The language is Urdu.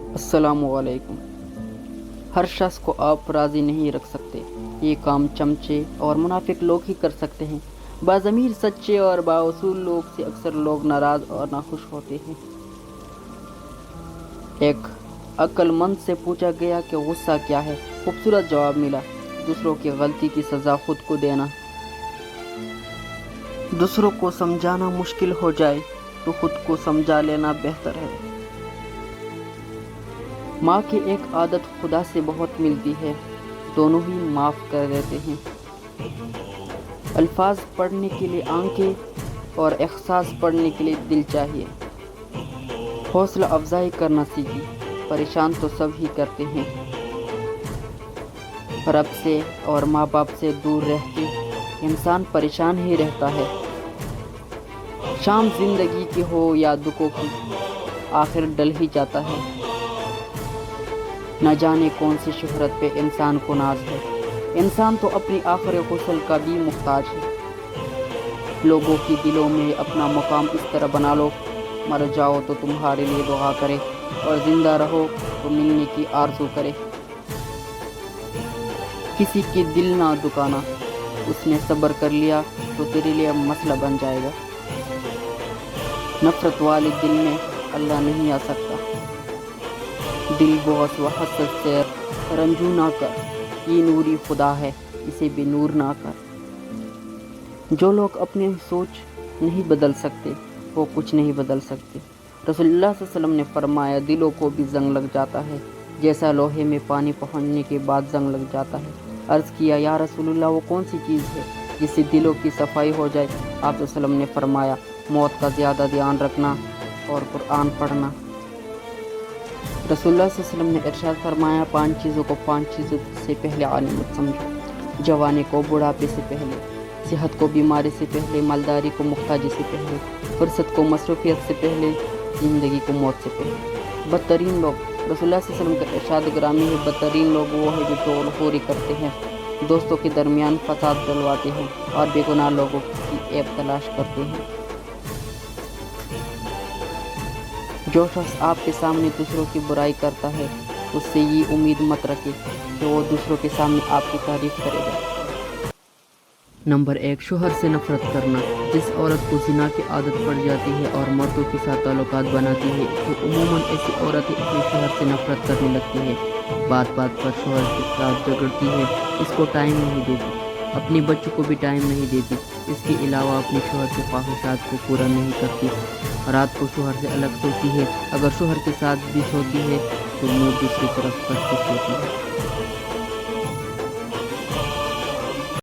السلام علیکم۔ ہر شخص کو آپ راضی نہیں رکھ سکتے، یہ کام چمچے اور منافق لوگ ہی کر سکتے ہیں۔ باضمیر سچے اور بااصول لوگ سے اکثر لوگ ناراض اور ناخوش ہوتے ہیں۔ ایک عقل مند سے پوچھا گیا کہ غصہ کیا ہے؟ خوبصورت جواب ملا، دوسروں کی غلطی کی سزا خود کو دینا۔ دوسروں کو سمجھانا مشکل ہو جائے تو خود کو سمجھا لینا بہتر ہے۔ ماں کی ایک عادت خدا سے بہت ملتی ہے، دونوں ہی معاف کر دیتے ہیں۔ الفاظ پڑھنے کے لیے آنکھیں اور احساس پڑھنے کے لیے دل چاہیے۔ حوصلہ افزائی کرنا سیکھی، پریشان تو سب ہی کرتے ہیں۔ رب سے اور ماں باپ سے دور رہ کے انسان پریشان ہی رہتا ہے۔ شام زندگی کی ہو یا دکھوں کی، آخر ڈل ہی جاتا ہے۔ نہ جانے کون سی شہرت پہ انسان کو ناز ہے، انسان تو اپنی آخر غسل کا بھی محتاج ہے۔ لوگوں کی دلوں میں اپنا مقام اس طرح بنا لو، مر جاؤ تو تمہارے لیے دعا کرے اور زندہ رہو تو ملنے کی آرزو کرے۔ کسی کی دل نہ دکانا، اس نے صبر کر لیا تو تیرے لیے مسئلہ بن جائے گا۔ نفرت والے دل میں اللہ نہیں آ سکتا۔ دل بغض و حسد سے رنجو نہ کر، یہ نوری خدا ہے، اسے بھی نور نہ کر۔ جو لوگ اپنی سوچ نہیں بدل سکتے وہ کچھ نہیں بدل سکتے۔ رسول اللہ صلی اللہ علیہ وسلم نے فرمایا، دلوں کو بھی زنگ لگ جاتا ہے جیسا لوہے میں پانی پہنچنے کے بعد زنگ لگ جاتا ہے۔ عرض کیا، یا رسول اللہ، وہ کون سی چیز ہے جس سے دلوں کی صفائی ہو جائے؟ آپ صلی اللہ علیہ وسلم نے فرمایا، موت کا زیادہ دھیان رکھنا اور قرآن پڑھنا۔ رسول اللہ صلی اللہ علیہ وسلم نے ارشاد فرمایا، 5 چیزوں کو 5 چیزوں سے پہلے عالم مت سمجھو۔ جوانی کو بڑھاپے سے پہلے، صحت کو بیماری سے پہلے، مالداری کو محتاجی سے پہلے، فرصت کو مصروفیت سے پہلے، زندگی کو موت سے پہلے۔ بدترین لوگ، رسول اللہ صلی اللہ علیہ وسلم کا ارشاد گرامی ہے، بدترین لوگ وہ ہیں جو توڑ پھوڑی کرتے ہیں، دوستوں کے درمیان فساد ڈلواتے ہیں اور بے گناہ لوگوں کی عیب تلاش کرتے ہیں۔ جو شخص آپ کے سامنے دوسروں کی برائی کرتا ہے، اس سے یہ امید مت رکھے کہ وہ دوسروں کے سامنے آپ کی تعریف کرے گا۔ نمبر 1، شوہر سے نفرت کرنا۔ جس عورت کو زنا کی عادت پڑ جاتی ہے اور مردوں کے ساتھ تعلقات بناتی ہے تو عموماً ایسی عورتیں اپنے شوہر سے نفرت کرنے لگتی ہے، بات بات پر شوہر کے ساتھ جھگڑتی ہے، اس کو ٹائم نہیں دیتی، اپنے بچوں کو بھی ٹائم نہیں دیتی، اس کے علاوہ اپنے شوہر کی خواہشات کو پورا نہیں کرتی، رات کو شوہر سے الگ سوتی ہے، اگر شوہر کے ساتھ بھی سوتی ہے تو منہ دوسری طرف کر کے سوتی ہے۔